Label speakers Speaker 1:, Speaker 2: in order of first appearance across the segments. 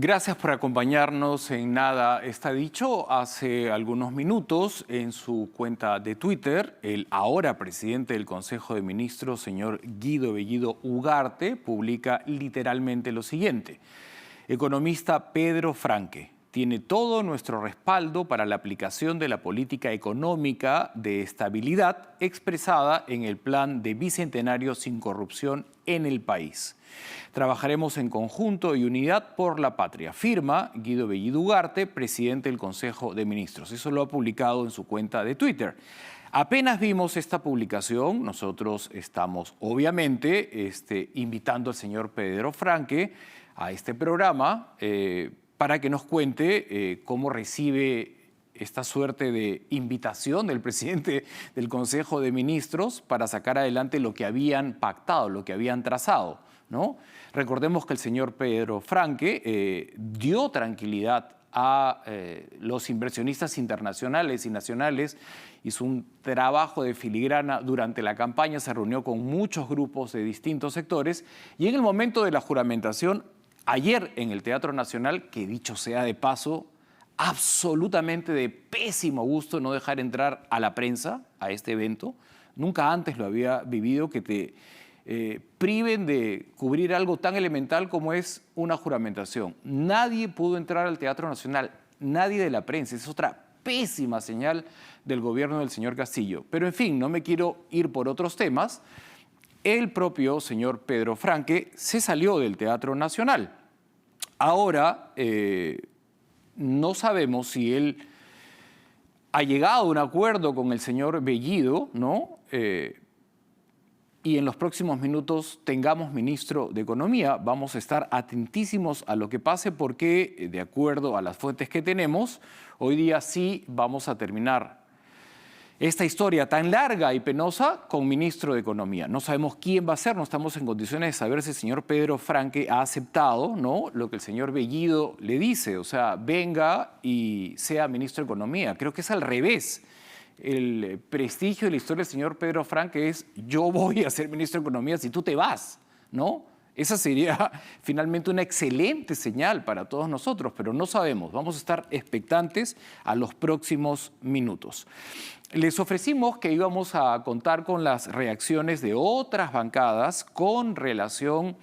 Speaker 1: Gracias por acompañarnos en Nada Está Dicho. Hace algunos minutos, en su cuenta de Twitter, el ahora presidente del Consejo de Ministros, señor Guido Bellido Ugarte, publica literalmente lo siguiente. Economista Pedro Franque tiene todo nuestro respaldo para la aplicación de la política económica de estabilidad expresada en el Plan de Bicentenario sin corrupción en el país. Trabajaremos en conjunto y unidad por la patria, firma Guido Bellido Ugarte, presidente del Consejo de Ministros. Eso lo ha publicado en su cuenta de Twitter. Apenas vimos esta publicación, nosotros estamos obviamente invitando al señor Pedro Franque a este programa para que nos cuente cómo recibe esta suerte de invitación del presidente del Consejo de Ministros para sacar adelante lo que habían pactado, lo que habían trazado, ¿no? Recordemos que el señor Pedro Franque dio tranquilidad a los inversionistas internacionales y nacionales, hizo un trabajo de filigrana durante la campaña, se reunió con muchos grupos de distintos sectores y en el momento de la juramentación, ayer en el Teatro Nacional, que dicho sea de paso, absolutamente de pésimo gusto no dejar entrar a la prensa a este evento. Nunca antes lo había vivido, que te priven de cubrir algo tan elemental como es una juramentación. Nadie pudo entrar al Teatro Nacional, nadie de la prensa. Es otra pésima señal del gobierno del señor Castillo. Pero en fin, no me quiero ir por otros temas. El propio señor Pedro Franque se salió del Teatro Nacional. Ahora no sabemos si él ha llegado a un acuerdo con el señor Bellido, ¿no? Y en los próximos minutos tengamos ministro de Economía. Vamos a estar atentísimos a lo que pase porque, de acuerdo a las fuentes que tenemos, hoy día sí vamos a terminar esta historia tan larga y penosa con ministro de Economía. No sabemos quién va a ser, no estamos en condiciones de saber si el señor Pedro Franque ha aceptado, ¿no?, lo que el señor Bellido le dice, o sea, venga y sea ministro de Economía. Creo que es al revés. El prestigio de la historia del señor Pedro Franque es: yo voy a ser ministro de Economía si tú te vas, ¿no? Esa sería finalmente una excelente señal para todos nosotros, pero no sabemos. Vamos a estar expectantes a los próximos minutos. Les ofrecimos que íbamos a contar con las reacciones de otras bancadas con relación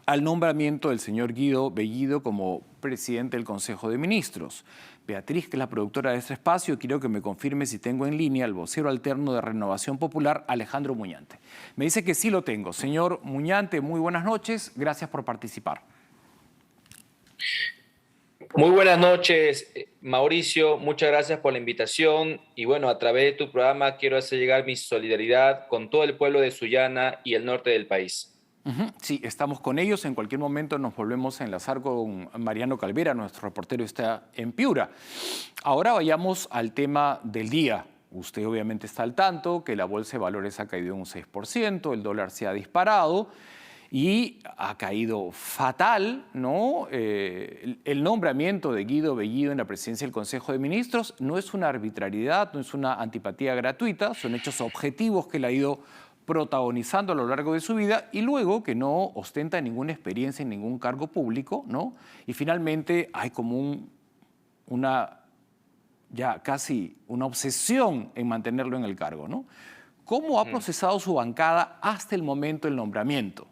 Speaker 1: al nombramiento del señor Guido Bellido como presidente del Consejo de Ministros. Beatriz, que es la productora de este espacio, quiero que me confirme si tengo en línea al vocero alterno de Renovación Popular, Alejandro Muñante. Me dice que sí lo tengo. Señor Muñante, muy buenas noches. Gracias por participar.
Speaker 2: Muy buenas noches, Mauricio. Muchas gracias por la invitación. Y bueno, a través de tu programa quiero hacer llegar mi solidaridad con todo el pueblo de Sullana y el norte del país.
Speaker 1: Sí, estamos con ellos. En cualquier momento nos volvemos a enlazar con Mariano Calvera, nuestro reportero está en Piura. Ahora vayamos al tema del día. Usted obviamente está al tanto que la bolsa de valores ha caído un 6%, el dólar se ha disparado y ha caído fatal, ¿no? El nombramiento de Guido Bellido en la presidencia del Consejo de Ministros no es una arbitrariedad, no es una antipatía gratuita, son hechos objetivos que él ha ido protagonizando a lo largo de su vida y luego que no ostenta ninguna experiencia en ningún cargo público, ¿no? Y finalmente hay como ya casi una obsesión en mantenerlo en el cargo, ¿no? ¿Cómo ha procesado su bancada hasta el momento del nombramiento?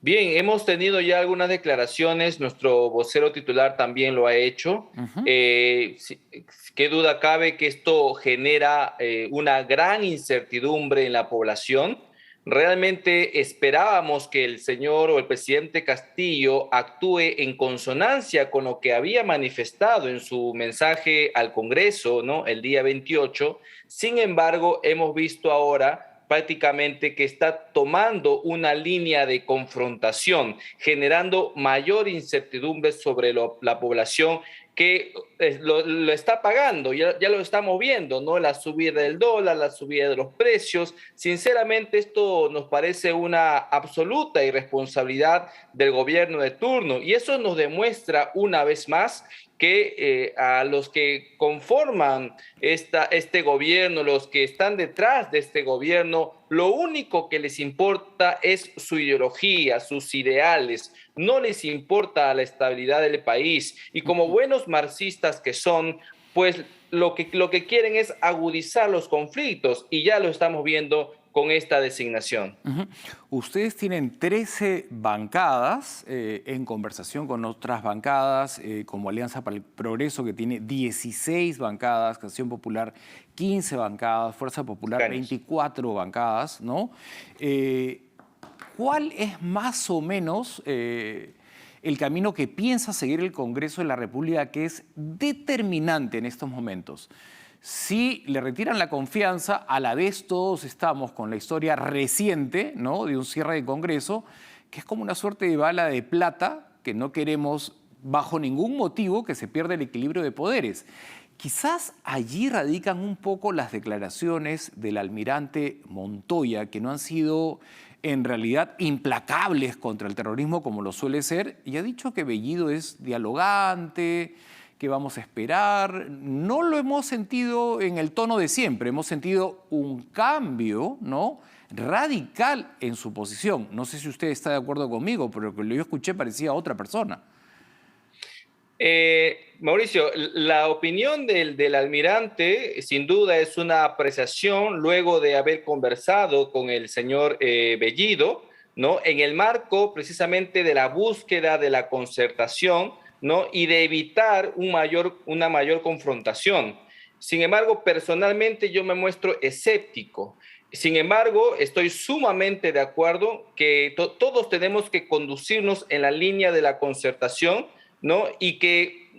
Speaker 2: Bien, hemos tenido ya algunas declaraciones, nuestro vocero titular también lo ha hecho. ¿Qué duda cabe que esto genera una gran incertidumbre en la población? Realmente esperábamos que el señor o el presidente Castillo actúe en consonancia con lo que había manifestado en su mensaje al Congreso, ¿no?, el día 28. Sin embargo, hemos visto ahora prácticamente que está tomando una línea de confrontación, generando mayor incertidumbre sobre la población que lo está pagando, ya lo estamos viendo, ¿no? La subida del dólar, la subida de los precios. Sinceramente, esto nos parece una absoluta irresponsabilidad del gobierno de turno y eso nos demuestra una vez más que a los que conforman este gobierno, los que están detrás de este gobierno, lo único que les importa es su ideología, sus ideales, no les importa la estabilidad del país. Y como buenos marxistas que son, pues lo que quieren es agudizar los conflictos y ya lo estamos viendo con esta designación.
Speaker 1: Ustedes tienen 13 bancadas en conversación con otras bancadas, como Alianza para el Progreso, que tiene 16 bancadas, Acción Popular 15 bancadas, Fuerza Popular 24 bancadas, ¿no? ¿Cuál es más o menos el camino que piensa seguir el Congreso de la República, que es determinante en estos momentos? Si le retiran la confianza, a la vez todos estamos con la historia reciente, ¿no?, de un cierre de Congreso, que es como una suerte de bala de plata que no queremos bajo ningún motivo que se pierda el equilibrio de poderes. Quizás allí radican un poco las declaraciones del almirante Montoya, que no han sido en realidad implacables contra el terrorismo como lo suele ser, y ha dicho que Bellido es dialogante, que vamos a esperar. No lo hemos sentido en el tono de siempre, hemos sentido un cambio, ¿no?, radical en su posición. No sé si usted está de acuerdo conmigo, pero lo que yo escuché parecía otra persona.
Speaker 2: Mauricio, la opinión del almirante sin duda es una apreciación luego de haber conversado con el señor Bellido, ¿no?, en el marco precisamente de la búsqueda de la concertación, ¿no?, y de evitar una mayor confrontación. Sin embargo, personalmente yo me muestro escéptico. Sin embargo, estoy sumamente de acuerdo que todos tenemos que conducirnos en la línea de la concertación, ¿no?, y que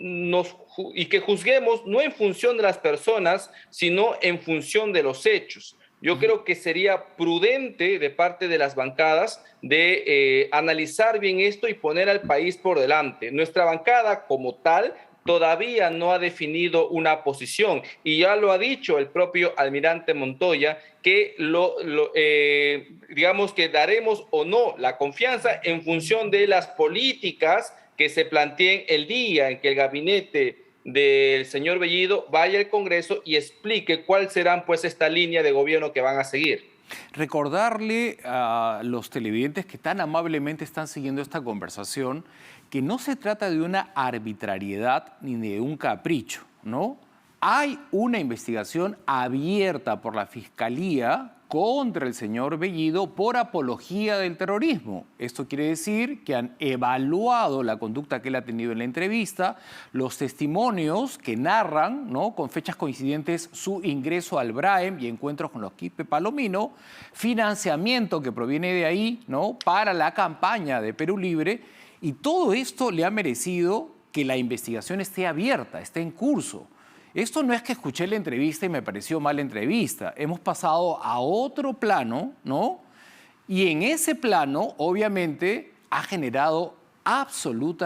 Speaker 2: juzguemos no en función de las personas, sino en función de los hechos. Yo creo que sería prudente de parte de las bancadas de analizar bien esto y poner al país por delante. Nuestra bancada como tal todavía no ha definido una posición y ya lo ha dicho el propio almirante Montoya que digamos que daremos o no la confianza en función de las políticas que se planteen el día en que el gabinete del señor Bellido vaya al Congreso y explique cuál serán pues esta línea de gobierno que van a seguir.
Speaker 1: Recordarle a los televidentes que tan amablemente están siguiendo esta conversación que no se trata de una arbitrariedad ni de un capricho, ¿no? Hay una investigación abierta por la Fiscalía contra el señor Bellido por apología del terrorismo. Esto quiere decir que han evaluado la conducta que él ha tenido en la entrevista, los testimonios que narran, ¿no?, con fechas coincidentes, su ingreso al Braem y encuentros con los Quispe Palomino, financiamiento que proviene de ahí, ¿no?, para la campaña de Perú Libre, y todo esto le ha merecido que la investigación esté abierta, esté en curso. Esto no es que escuché la entrevista y me pareció mala entrevista. Hemos pasado a otro plano, ¿no? Y en ese plano, obviamente, ha generado absoluto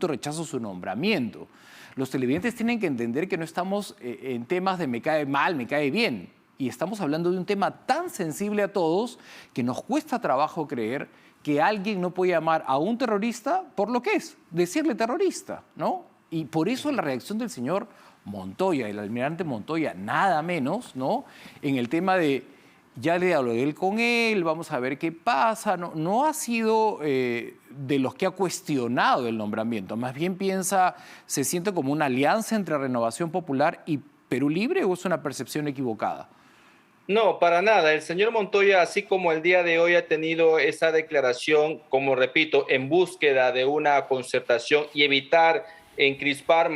Speaker 1: rechazo su nombramiento. Los televidentes tienen que entender que no estamos en temas de me cae mal, me cae bien. Y estamos hablando de un tema tan sensible a todos que nos cuesta trabajo creer que alguien no puede llamar a un terrorista por lo que es, decirle terrorista, ¿no? Y por eso la reacción del señor Montoya, el almirante Montoya, nada menos, ¿no?, en el tema de ya le hablé con él, vamos a ver qué pasa, no ha sido de los que ha cuestionado el nombramiento, más bien se siente como una alianza entre Renovación Popular y Perú Libre, ¿o es una percepción equivocada?
Speaker 2: No, para nada. El señor Montoya, así como el día de hoy ha tenido esa declaración, como repito, en búsqueda de una concertación y evitar encrispar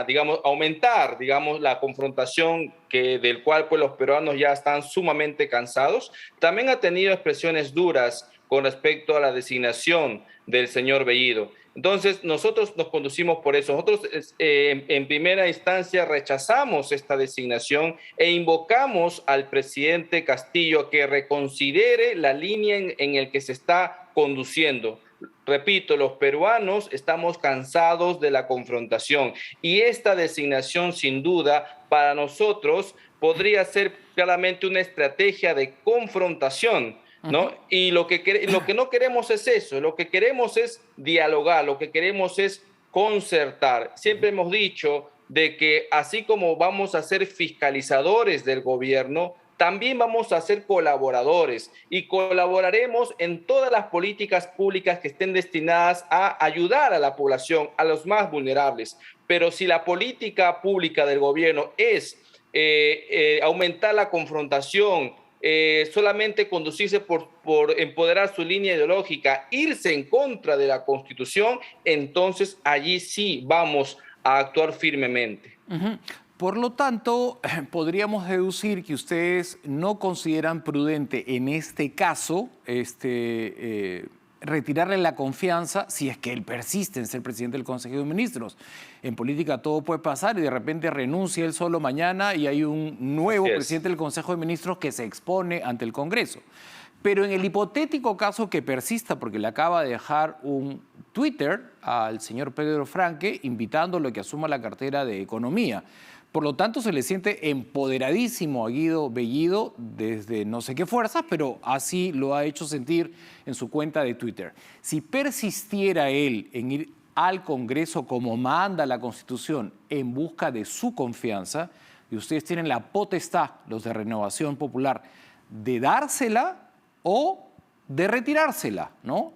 Speaker 2: digamos, aumentar, digamos, la confrontación del cual pues los peruanos ya están sumamente cansados. También ha tenido expresiones duras con respecto a la designación del señor Bellido. Entonces, nosotros nos conducimos por eso. Nosotros, en primera instancia, rechazamos esta designación e invocamos al presidente Castillo que reconsidere la línea en la que se está conduciendo. Repito, los peruanos estamos cansados de la confrontación y esta designación, sin duda, para nosotros podría ser claramente una estrategia de confrontación, ¿no? Y lo que no queremos es eso, lo que queremos es dialogar, lo que queremos es concertar. Siempre hemos dicho de que así como vamos a ser fiscalizadores del gobierno, también vamos a ser colaboradores y colaboraremos en todas las políticas públicas que estén destinadas a ayudar a la población, a los más vulnerables. Pero si la política pública del gobierno es aumentar la confrontación, solamente conducirse por empoderar su línea ideológica, irse en contra de la Constitución, entonces allí sí vamos a actuar firmemente.
Speaker 1: Por lo tanto, podríamos deducir que ustedes no consideran prudente en este caso retirarle la confianza si es que él persiste en ser presidente del Consejo de Ministros. En política todo puede pasar y de repente renuncia él solo mañana y hay un nuevo presidente del Consejo de Ministros que se expone ante el Congreso. Pero en el hipotético caso que persista, porque le acaba de dejar un Twitter al señor Pedro Franque invitándolo a que asuma la cartera de Economía. Por lo tanto, se le siente empoderadísimo a Guido Bellido desde no sé qué fuerzas, pero así lo ha hecho sentir en su cuenta de Twitter. Si persistiera él en ir al Congreso como manda la Constitución en busca de su confianza, y ustedes tienen la potestad, los de Renovación Popular, de dársela o de retirársela, ¿no?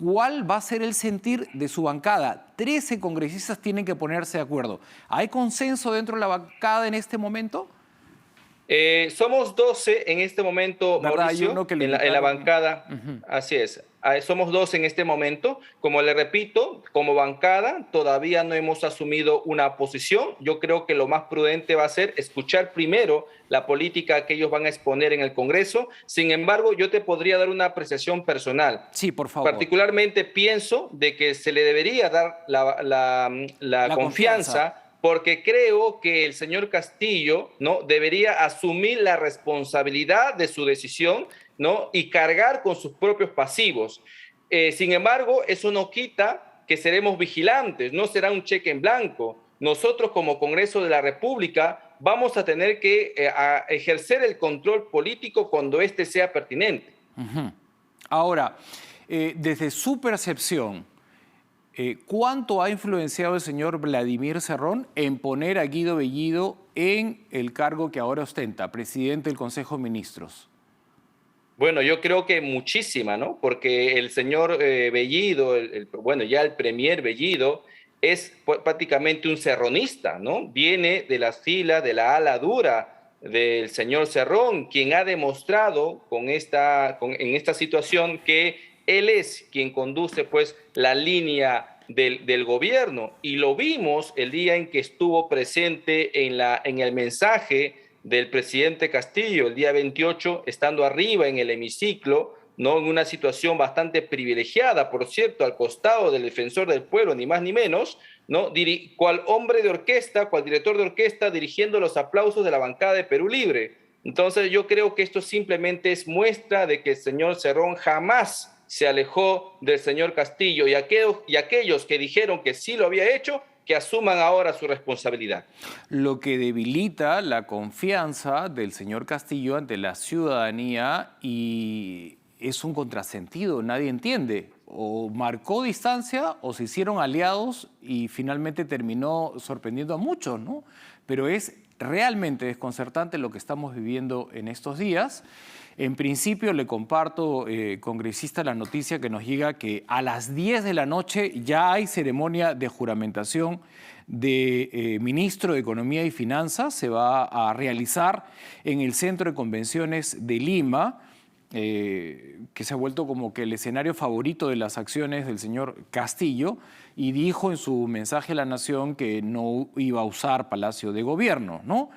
Speaker 1: ¿Cuál va a ser el sentir de su bancada? 13 congresistas tienen que ponerse de acuerdo. ¿Hay consenso dentro de la bancada en este momento?
Speaker 2: Somos 12 en este momento, Mauricio, en la bancada. Así es. Somos 12 en este momento. Como le repito, como bancada todavía no hemos asumido una posición. Yo creo que lo más prudente va a ser escuchar primero la política que ellos van a exponer en el Congreso. Sin embargo, yo te podría dar una apreciación personal.
Speaker 1: Sí, por favor.
Speaker 2: Particularmente pienso de que se le debería dar la confianza, porque creo que el señor Castillo, ¿no?, debería asumir la responsabilidad de su decisión, ¿no?, y cargar con sus propios pasivos. Sin embargo, eso no quita que seremos vigilantes, no será un cheque en blanco. Nosotros como Congreso de la República vamos a tener que ejercer el control político cuando éste sea pertinente.
Speaker 1: Ahora, desde su percepción, ¿cuánto ha influenciado el señor Vladimir Cerrón en poner a Guido Bellido en el cargo que ahora ostenta, presidente del Consejo de Ministros?
Speaker 2: Bueno, yo creo que muchísima, ¿no? Porque el señor Bellido, bueno, ya el premier Bellido, es prácticamente un cerronista, ¿no? Viene de las filas, de la ala dura del señor Cerrón, quien ha demostrado en esta situación que él es quien conduce pues la línea del gobierno, y lo vimos el día en que estuvo presente en el mensaje del presidente Castillo, el día 28, estando arriba en el hemiciclo, ¿no?, en una situación bastante privilegiada, por cierto, al costado del defensor del pueblo, ni más ni menos, ¿no?, cual hombre de orquesta, cual director de orquesta, dirigiendo los aplausos de la bancada de Perú Libre. Entonces yo creo que esto simplemente es muestra de que el señor Cerrón jamás se alejó del señor Castillo, y aquellos que dijeron que sí lo había hecho, que asuman ahora su responsabilidad.
Speaker 1: Lo que debilita la confianza del señor Castillo ante la ciudadanía, y es un contrasentido, nadie entiende. O marcó distancia o se hicieron aliados y finalmente terminó sorprendiendo a muchos, ¿no? Pero es realmente desconcertante lo que estamos viviendo en estos días. En principio le comparto, congresista, la noticia que nos llega que a las 10 de la noche ya hay ceremonia de juramentación de ministro de Economía y Finanzas. Se va a realizar en el Centro de Convenciones de Lima, que se ha vuelto como que el escenario favorito de las acciones del señor Castillo, y dijo en su mensaje a la Nación que no iba a usar Palacio de Gobierno, ¿no?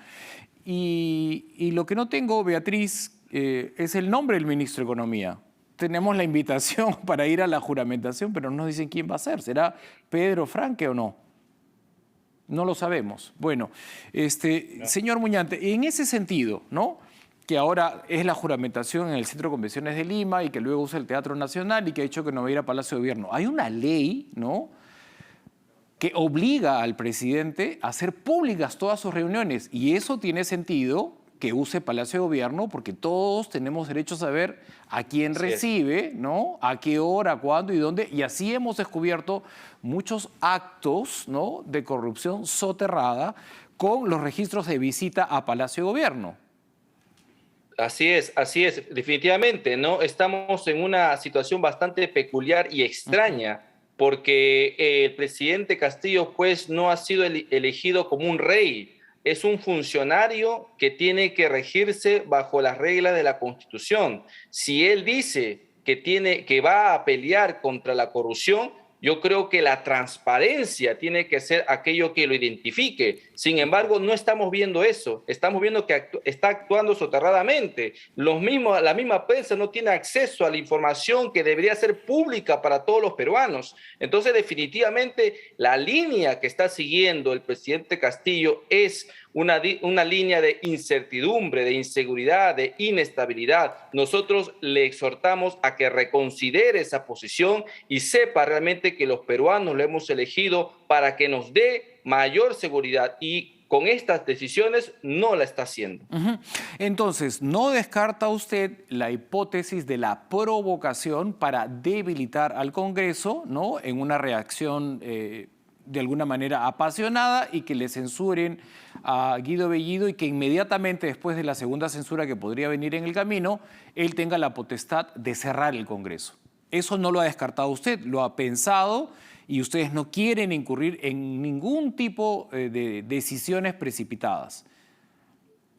Speaker 1: Y lo que no tengo, Beatriz, es el nombre del ministro de Economía. Tenemos la invitación para ir a la juramentación, pero no nos dicen quién va a ser. ¿Será Pedro Franque o no? No lo sabemos. Bueno, señor Muñante, en ese sentido, ¿no?, que ahora es la juramentación en el Centro de Convenciones de Lima y que luego usa el Teatro Nacional y que ha dicho que no va a ir a Palacio de Gobierno. Hay una ley, ¿no?, que obliga al presidente a hacer públicas todas sus reuniones, y eso tiene sentido que use Palacio de Gobierno, porque todos tenemos derecho a saber a quién recibe, ¿no? A qué hora, cuándo y dónde. Y así hemos descubierto muchos actos, ¿no?, de corrupción soterrada con los registros de visita a Palacio de Gobierno.
Speaker 2: Así es, definitivamente, ¿no? Estamos en una situación bastante peculiar y extraña, porque el presidente Castillo, pues, no ha sido elegido como un rey, es un funcionario que tiene que regirse bajo las reglas de la Constitución. Si él dice que va a pelear contra la corrupción, yo creo que la transparencia tiene que ser aquello que lo identifique. Sin embargo, no estamos viendo eso. Estamos viendo que está actuando soterradamente. La misma prensa no tiene acceso a la información que debería ser pública para todos los peruanos. Entonces, definitivamente, la línea que está siguiendo el presidente Castillo es una línea de incertidumbre, de inseguridad, de inestabilidad. Nosotros le exhortamos a que reconsidere esa posición y sepa realmente que los peruanos lo hemos elegido para que nos dé mayor seguridad, y con estas decisiones no la está haciendo.
Speaker 1: Entonces, ¿no descarta usted la hipótesis de la provocación para debilitar al Congreso, ¿no?, en una reacción de alguna manera apasionada, y que le censuren a Guido Bellido, y que inmediatamente después de la segunda censura que podría venir en el camino, él tenga la potestad de cerrar el Congreso? Eso no lo ha descartado usted, lo ha pensado, y ustedes no quieren incurrir en ningún tipo de decisiones precipitadas.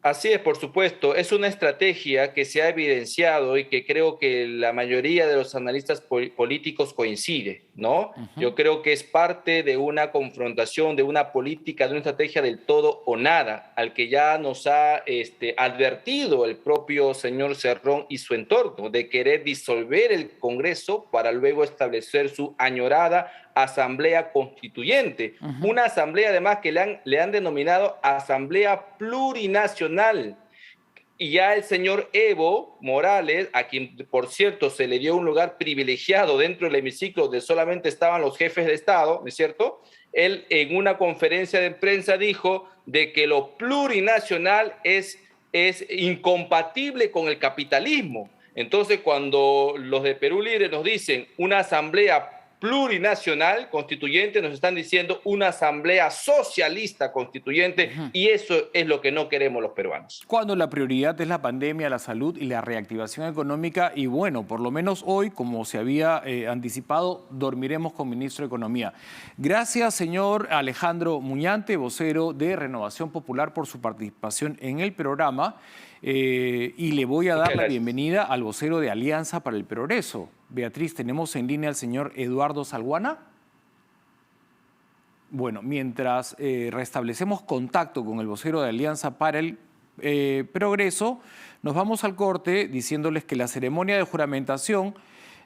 Speaker 2: Así es, por supuesto. Es una estrategia que se ha evidenciado y que creo que la mayoría de los analistas políticos coincide, ¿no? Yo creo que es parte de una confrontación, de una política, de una estrategia del todo o nada, al que ya nos ha advertido el propio señor Cerrón y su entorno, de querer disolver el Congreso para luego establecer su añorada Asamblea Constituyente. Una asamblea además que le han denominado Asamblea Plurinacional. Y ya el señor Evo Morales, a quien por cierto se le dio un lugar privilegiado dentro del hemiciclo donde solamente estaban los jefes de Estado, ¿no es cierto? Él en una conferencia de prensa dijo de que lo plurinacional es incompatible con el capitalismo. Entonces, cuando los de Perú Libre nos dicen una asamblea plurinacional constituyente, nos están diciendo una asamblea socialista constituyente, y eso es lo que no queremos los peruanos.
Speaker 1: Cuando la prioridad es la pandemia, la salud y la reactivación económica, y bueno, por lo menos hoy, como se había anticipado, dormiremos con ministro de Economía. Gracias, señor Alejandro Muñante, vocero de Renovación Popular, por su participación en el programa. Y le voy a dar la bienvenida al vocero de Alianza para el Progreso. Beatriz, tenemos en línea al señor Eduardo Salguana. Bueno, mientras restablecemos contacto con el vocero de Alianza para el Progreso, nos vamos al corte diciéndoles que la ceremonia de juramentación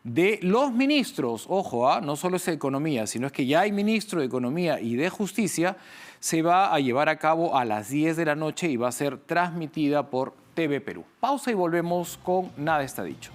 Speaker 1: de los ministros, ojo, no solo es de Economía, sino es que ya hay ministro de Economía y de Justicia, se va a llevar a cabo a las 10 de la noche y va a ser transmitida por TV Perú. Pausa y volvemos con Nada está dicho.